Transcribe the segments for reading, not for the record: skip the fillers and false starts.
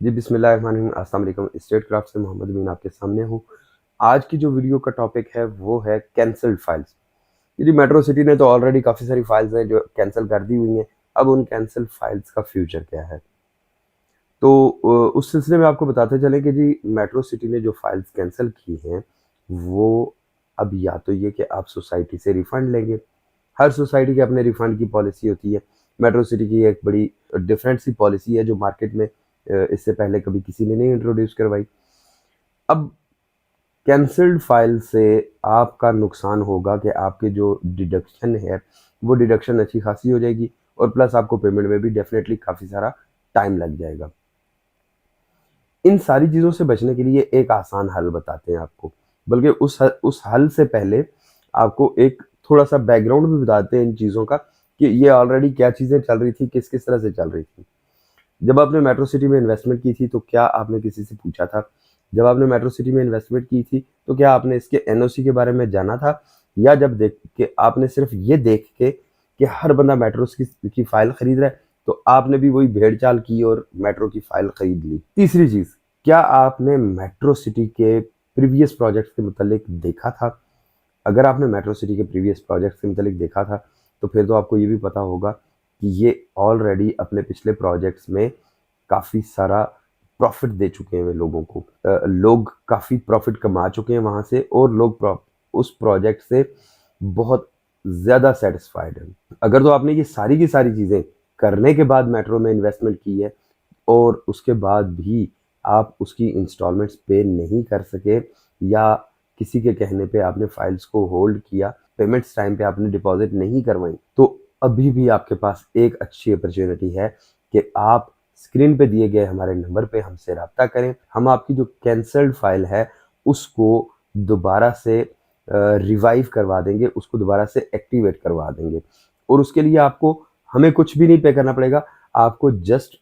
जी बिस्मिल्लाहिर्रहमानिर्रहीम, अस्सलाम वालेकुम। स्टेट क्राफ्ट से मोहम्मद अमीन आपके सामने हूँ। आज की जो वीडियो का टॉपिक है वो है कैंसल्ड फाइल्स। जी मेट्रो सिटी ने तो ऑलरेडी काफ़ी सारी फाइल्स हैं जो कैंसिल कर दी हुई हैं। अब उन कैंसिल फाइल्स का फ्यूचर क्या है, तो उस सिलसिले में आपको बताते चलें कि जी मेट्रो सिटी ने जो फाइल्स कैंसिल की हैं वो अब या तो ये कि आप सोसाइटी से रिफ़ंड लेंगे। हर सोसाइटी की अपने रिफ़ंड की पॉलिसी होती है। मेट्रो सिटी की एक बड़ी डिफरेंट सी पॉलिसी है जो मार्केट में इससे पहले कभी किसी ने नहीं इंट्रोड्यूस करवाई। अब कैंसल्ड फाइल से आपका नुकसान होगा कि आपके जो डिडक्शन है वो डिडक्शन अच्छी खासी हो जाएगी और प्लस आपको पेमेंट में भी डेफिनेटली काफ़ी सारा टाइम लग जाएगा। इन सारी चीज़ों से बचने के लिए एक आसान हल बताते हैं आपको, बल्कि उस हल से पहले आपको एक थोड़ा सा बैकग्राउंड भी बताते हैं इन चीज़ों का कि ये ऑलरेडी क्या चीज़ें चल रही थी, किस किस तरह से चल रही थी। जब आपने मेट्रो सिटी में इन्वेस्टमेंट की थी तो क्या आपने किसी से पूछा था? जब आपने मेट्रो सिटी में इन्वेस्टमेंट की थी तो क्या आपने इसके एनओसी के बारे में जाना था? या जब देख के आपने सिर्फ ये देख के कि हर बंदा मेट्रो की फाइल खरीद रहा है तो आपने भी वही भेड़ चाल की और मेट्रो की फाइल खरीद ली? तीसरी चीज़, क्या आपने मेट्रो सिटी के प्रीवियस प्रोजेक्ट्स के मुतालिक देखा था? अगर आपने मेट्रो सिटी के प्रीवियस प्रोजेक्ट्स के मुतालिक देखा था तो फिर तो आपको ये भी पता होगा कि ये ऑलरेडी अपने पिछले प्रोजेक्ट्स में काफ़ी सारा प्रॉफिट दे चुके हैं वे लोगों को। लोग काफ़ी प्रॉफिट कमा चुके हैं वहाँ से और लोग उस प्रोजेक्ट से बहुत ज़्यादा सेटिस्फाइड हैं। अगर तो आपने ये सारी की सारी चीज़ें करने के बाद मेट्रो में इन्वेस्टमेंट की है और उसके बाद भी आप उसकी इंस्टॉलमेंट्स पे नहीं कर सके या किसी के कहने पे आपने फाइल्स को होल्ड किया, पेमेंट्स टाइम पे आपने डिपॉजिट नहीं करवाई, तो अभी भी आपके पास एक अच्छी अपॉर्चुनिटी है कि आप स्क्रीन पे दिए गए हमारे नंबर पे हमसे रब्ता करें। हम आपकी जो कैंसल्ड फाइल है उसको दोबारा से रिवाइव करवा देंगे, उसको दोबारा से एक्टिवेट करवा देंगे और उसके लिए आपको हमें कुछ भी नहीं पे करना पड़ेगा। आपको जस्ट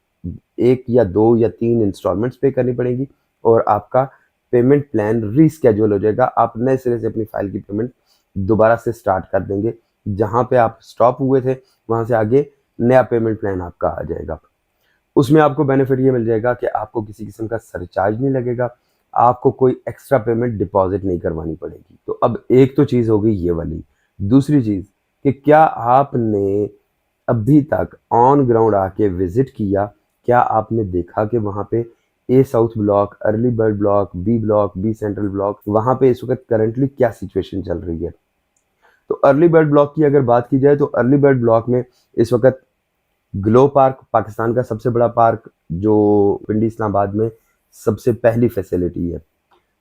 1 या 2 या 3 इंस्टॉलमेंट्स पे करनी पड़ेगी और आपका पेमेंट प्लान रीस्केड्यूल हो जाएगा। आप नए सिरे से अपनी फाइल की पेमेंट दोबारा से स्टार्ट कर देंगे। जहाँ पे आप स्टॉप हुए थे वहाँ से आगे नया पेमेंट प्लान आपका आ जाएगा। उसमें आपको बेनिफिट ये मिल जाएगा कि आपको किसी किस्म का सरचार्ज नहीं लगेगा, आपको कोई एक्स्ट्रा पेमेंट डिपॉजिट नहीं करवानी पड़ेगी। तो अब एक तो चीज़ हो गई ये वाली। दूसरी चीज़ कि क्या आपने अभी तक ऑन ग्राउंड आके विजिट किया? क्या आपने देखा कि वहाँ पे A south block, early bird block, B central block, वहाँ पे इस वक्त करंटली क्या सिचुएशन चल रही है? तो अर्ली बर्ड ब्लॉक की अगर बात की जाए तो अर्ली बर्ड ब्लॉक में इस वक्त ग्लो पार्क, पाकिस्तान का सबसे बड़ा पार्क जो पिंडी इस्लामाबाद में सबसे पहली फैसिलिटी है।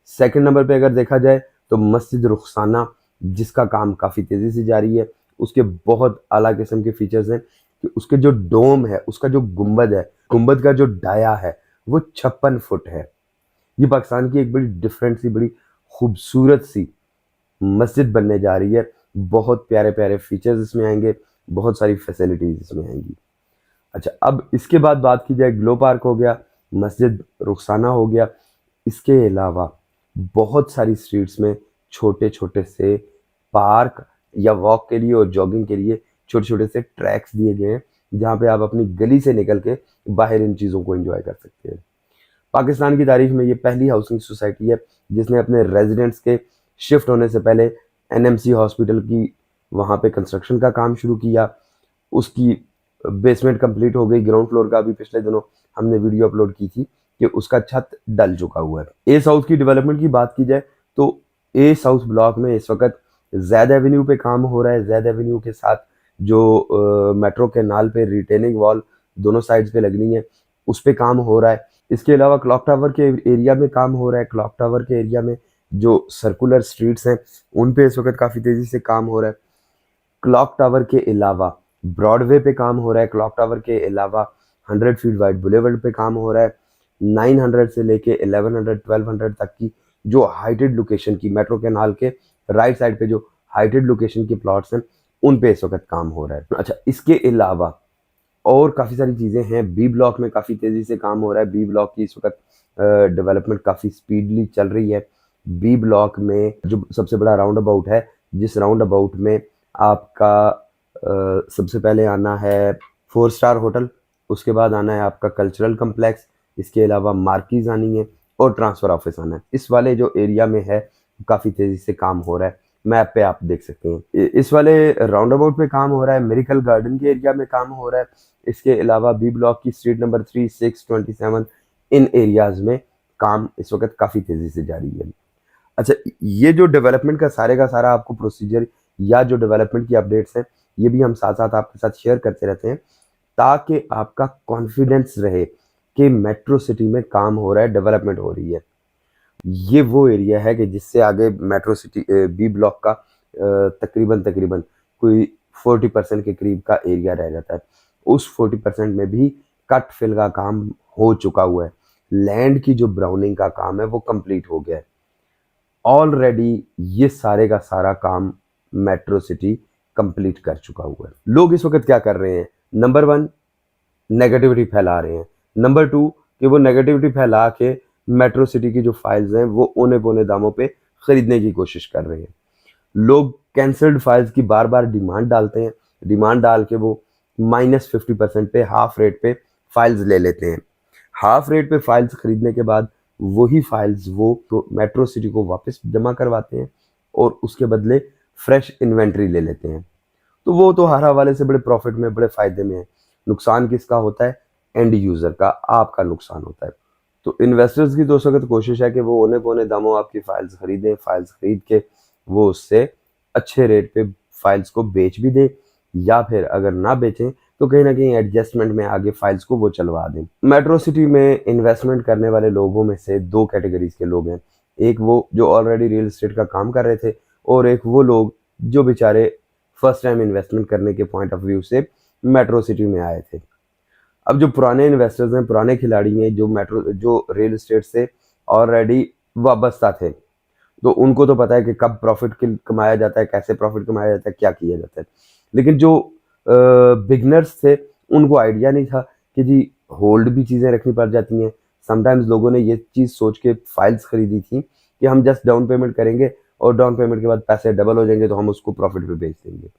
सेकंड नंबर पे अगर देखा जाए तो मस्जिद रुखसाना, जिसका काम काफ़ी तेज़ी से जारी है। उसके बहुत आला किस्म के फीचर्स हैं कि उसके जो डोम है, उसका जो गुंबद है, गुंबद का जो डाया है वो 56 फुट है। ये पाकिस्तान की एक बड़ी डिफरेंट सी, बड़ी खूबसूरत सी मस्जिद बनने जा रही है। बहुत प्यारे प्यारे फीचर्स इसमें आएंगे, बहुत सारी फैसिलिटीज़ इसमें आएंगी। अच्छा, अब इसके बाद बात की जाए, ग्लो पार्क हो गया, मस्जिद रुखसाना हो गया, इसके अलावा बहुत सारी स्ट्रीट्स में छोटे छोटे से पार्क या वॉक के लिए और जॉगिंग के लिए छोटे छोटे से ट्रैक्स दिए गए हैं जहाँ पे आप अपनी गली से निकल के बाहर इन चीज़ों को एंजॉय कर सकते हैं। पाकिस्तान की तारीख में ये पहली हाउसिंग सोसाइटी है जिसने अपने रेजिडेंट्स के शिफ्ट होने से पहले एनएमसी हॉस्पिटल की वहाँ पे कंस्ट्रक्शन का काम शुरू किया। उसकी बेसमेंट कंप्लीट हो गई, ग्राउंड फ्लोर का भी पिछले दिनों हमने वीडियो अपलोड की थी कि उसका छत डल चुका हुआ है। ए साउथ की डेवलपमेंट की बात की जाए तो ए साउथ ब्लॉक में इस वक्त जैद एवेन्यू पे काम हो रहा है। जैद एवेन्यू के साथ जो मेट्रो के नाल पे रिटेनिंग वॉल दोनों साइड्स पे लगनी है उस पे काम हो रहा है। इसके अलावा क्लॉक टावर के एरिया में काम हो रहा है। क्लॉक टावर के एरिया में जो सर्कुलर स्ट्रीट्स हैं उन पे इस वक्त काफ़ी तेज़ी से काम हो रहा है। क्लॉक टावर के अलावा ब्रॉडवे पे काम हो रहा है। क्लॉक टावर के अलावा 100 फीट वाइड बुलेवर्ड पे काम हो रहा है। 900 से लेके 1100 1200 तक की जो हाइटेड लोकेशन की, मेट्रो कैनाल के राइट साइड पे जो हाइटेड लोकेशन के प्लॉट्स हैं उन पे इस वक्त काम हो रहा है। अच्छा, इसके अलावा और काफ़ी सारी चीज़ें हैं। बी ब्लॉक में काफ़ी तेज़ी से काम हो रहा है। बी ब्लॉक की इस वक्त डेवलपमेंट काफ़ी स्पीडली चल रही है। बी ब्लॉक में जो सबसे बड़ा राउंड अबाउट है, जिस राउंड अबाउट में आपका सबसे पहले आना है 4 स्टार होटल, उसके बाद आना है आपका कल्चरल कम्प्लेक्स, इसके अलावा मार्कीज आनी है और ट्रांसफ़र ऑफिस आना है। इस वाले जो एरिया में है काफ़ी तेज़ी से काम हो रहा है, मैप पे आप देख सकते हैं। इस वाले राउंड अबाउट पे काम हो रहा है, मेरिकल गार्डन के एरिया में काम हो रहा है। इसके अलावा बी ब्लॉक की स्ट्रीट नंबर 3, 6, 27 इन एरियाज़ में काम इस वक्त काफ़ी तेज़ी से जारी है। अच्छा, ये जो डेवलपमेंट का सारा आपको प्रोसीजर या जो डेवलपमेंट की अपडेट्स हैं, ये भी हम साथ-साथ आपके साथ शेयर करते रहते हैं, ताकि आपका कॉन्फिडेंस रहे कि मेट्रो सिटी में काम हो रहा है, डेवलपमेंट हो रही है। ये वो एरिया है कि जिससे आगे मेट्रो सिटी बी ब्लॉक का तकरीबन कोई 40% के करीब का एरिया रह जाता है। उस 40% में भी कट फिल का काम हो चुका हुआ है। लैंड की जो ब्राउनिंग का काम है वो कंप्लीट हो गया है। ऑलरेडी ये सारे का सारा काम मेट्रो सिटी कंप्लीट कर चुका हुआ है। लोग इस वक्त क्या कर रहे हैं? नंबर 1, नेगेटिविटी फैला रहे हैं। नंबर 2 कि वो नेगेटिविटी फैला के मेट्रो सिटी की जो फाइल्स हैं वो औने पौने दामों पे खरीदने की कोशिश कर रहे हैं। लोग कैंसल्ड फाइल्स की बार बार डिमांड डालते हैं, डिमांड डाल के वो -50% पे, हाफ रेट पे फाइल्स ले लेते हैं। हाफ रेट पे फाइल्स खरीदने के बाद वही फाइल्स वो तो मेट्रो सिटी को वापस जमा करवाते हैं और उसके बदले फ्रेश इन्वेंट्री ले लेते हैं। तो वो तो हर हवाले से बड़े प्रॉफिट में, बड़े फायदे में है। नुकसान किसका होता है? एंड यूजर का, आपका नुकसान होता है। तो इन्वेस्टर्स की तो उस वक्त कोशिश है कि वो औने पौने दामों आपकी फाइल्स खरीदें, फाइल्स खरीद के वो उससे अच्छे रेट पे फाइल्स को बेच भी दें, या फिर अगर ना बेचें तो कहीं ना कहीं एडजस्टमेंट में आगे फाइल्स को वो चलवा दें। मेट्रो सिटी में इन्वेस्टमेंट करने वाले लोगों में से 2 कैटेगरीज के लोग हैं। एक वो जो ऑलरेडी रियल एस्टेट का काम कर रहे थे, और एक वो लोग जो बेचारे फर्स्ट टाइम इन्वेस्टमेंट करने के पॉइंट ऑफ व्यू से मेट्रो सिटी में आए थे। अब जो पुराने इन्वेस्टर्स हैं, पुराने खिलाड़ी हैं, जो रियल एस्टेट से ऑलरेडी वाबस्ता थे, तो उनको तो पता है कि कब प्रॉफिट कमाया जाता है, कैसे प्रॉफिट कमाया जाता है, क्या किया जाता है। लेकिन जो बिगनर्स थे, उनको आइडिया नहीं था कि जी होल्ड भी चीज़ें रखनी पड़ जाती हैं। समटाइम्स लोगों ने ये चीज़ सोच के फाइल्स खरीदी थी कि हम जस्ट डाउन पेमेंट करेंगे और डाउन पेमेंट के बाद पैसे डबल हो जाएंगे तो हम उसको प्रॉफिट पे बेच देंगे,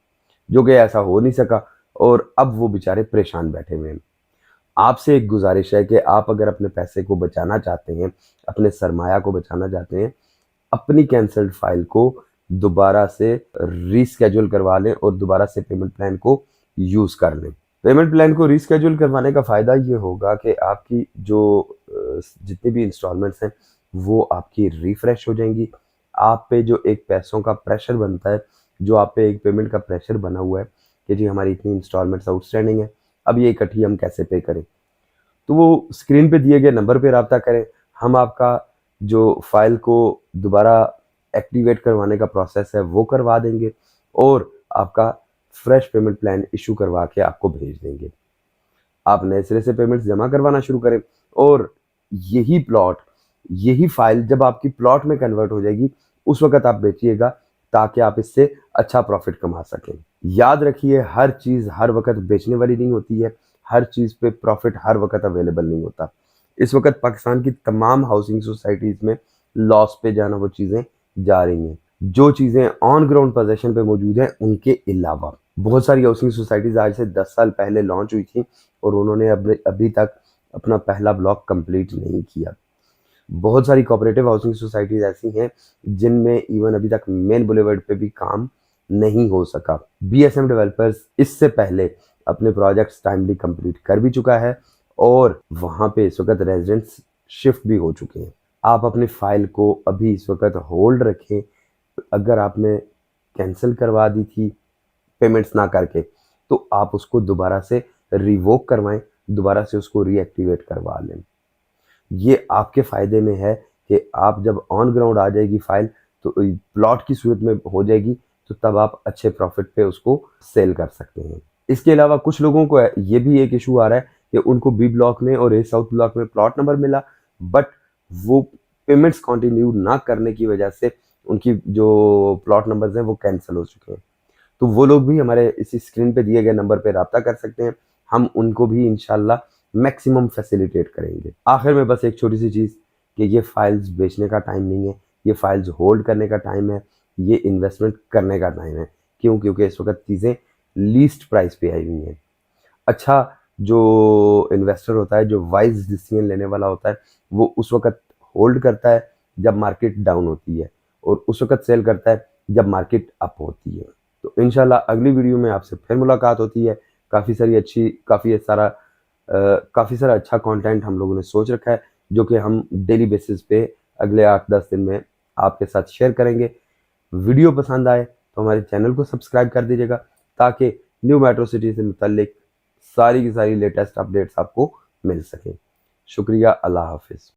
जो कि ऐसा हो नहीं सका और अब वो बेचारे परेशान बैठे हुए हैं। आपसे एक गुजारिश है कि आप अगर अपने पैसे को बचाना चाहते हैं, अपने सरमाया को बचाना चाहते हैं, अपनी कैंसल्ड फाइल को दोबारा से रीस्केड्यूल करवा लें और दोबारा से पेमेंट प्लान को यूज़ कर लें। पेमेंट प्लान को रीस्केड्यूल करवाने का फ़ायदा ये होगा कि आपकी जो जितनी भी इंस्टॉलमेंट्स हैं वो आपकी रिफ्रेश हो जाएंगी। आप पे जो एक पैसों का प्रेशर बनता है, जो आप पे एक पेमेंट का प्रेशर बना हुआ है कि जी हमारी इतनी इंस्टॉलमेंट्स आउटस्टैंडिंग है, अब ये इकट्ठी हम कैसे पे करें, तो वो स्क्रीन पे दिए गए नंबर पे रब्ता करें। हम आपका जो फाइल को दोबारा एक्टिवेट करवाने का प्रोसेस है वो करवा देंगे और आपका फ्रेश पेमेंट प्लान इशू करवा के आपको भेज देंगे। आप नए सिरे से पेमेंट्स जमा करवाना शुरू करें और यही फाइल जब आपकी प्लॉट में कन्वर्ट हो जाएगी उस वक्त आप बेचिएगा, ताकि आप इससे अच्छा प्रॉफिट कमा सकें। याद रखिए, हर चीज़ हर वक्त बेचने वाली नहीं होती है, हर चीज़ पे प्रॉफिट हर वक्त अवेलेबल नहीं होता। इस वक्त पाकिस्तान की तमाम हाउसिंग सोसाइटीज़ में लॉस पे जाना वो चीज़ें जा रही हैं। जो चीज़ें ऑन ग्राउंड पोजीशन पे मौजूद हैं उनके अलावा बहुत सारी हाउसिंग सोसाइटीज़ आज से 10 साल पहले लॉन्च हुई थी और उन्होंने अभी तक अपना पहला ब्लॉक कंप्लीट नहीं किया। बहुत सारी कोऑपरेटिव हाउसिंग सोसाइटीज़ ऐसी हैं जिनमें इवन अभी तक मेन बुलेवर्ड पे भी काम नहीं हो सका। बीएसएम डेवलपर्स इससे पहले अपने प्रोजेक्ट्स टाइमली कंप्लीट कर भी चुका है और वहाँ पे इस वक्त रेजिडेंट्स शिफ्ट भी हो चुके हैं। आप अपनी फाइल को अभी इस वक्त होल्ड रखें। अगर आपने कैंसिल करवा दी थी पेमेंट्स ना करके, तो आप उसको दोबारा से रिवोक करवाएं, दोबारा से उसको रीएक्टिवेट करवा लें। ये आपके फ़ायदे में है कि आप जब ऑन ग्राउंड आ जाएगी फाइल तो प्लॉट की सूरत में हो जाएगी, तो तब आप अच्छे प्रॉफिट पे उसको सेल कर सकते हैं। इसके अलावा कुछ लोगों को ये भी एक इशू आ रहा है कि उनको बी ब्लॉक में और ए साउथ ब्लॉक में प्लॉट नंबर मिला, बट वो पेमेंट्स कंटिन्यू ना करने की वजह से उनकी जो प्लॉट नंबर्स हैं वो कैंसिल हो चुके हैं। तो वो लोग भी हमारे इसी स्क्रीन पे दिए गए नंबर पे रब्ता कर सकते हैं, हम उनको भी इंशाल्लाह मैक्सिमम फैसिलिटेट करेंगे। आखिर में बस एक छोटी सी चीज़ कि ये फाइल्स बेचने का टाइम नहीं है, ये फाइल्स होल्ड करने का टाइम है, ये इन्वेस्टमेंट करने का टाइम है। क्यों? क्योंकि इस वक्त चीज़ें लीस्ट प्राइस पे आई हुई हैं। अच्छा, जो इन्वेस्टर होता है, जो वाइज डिसीजन लेने वाला होता है, वो उस वक्त होल्ड करता है जब मार्केट डाउन होती है और उस वक्त सेल करता है जब मार्केट अप होती है। तो इंशाल्लाह अगली वीडियो में आपसे फिर मुलाकात होती है। काफ़ी सारा अच्छा कंटेंट हम लोगों ने सोच रखा है जो कि हम डेली बेसिस पे अगले 8-10 दिन में आपके साथ शेयर करेंगे। वीडियो पसंद आए तो हमारे चैनल को सब्सक्राइब कर दीजिएगा ताकि न्यू मेट्रो सिटी से मुतल्लिक सारी की सारी लेटेस्ट अपडेट्स आपको मिल सकें। शुक्रिया, अल्लाह हाफिज़।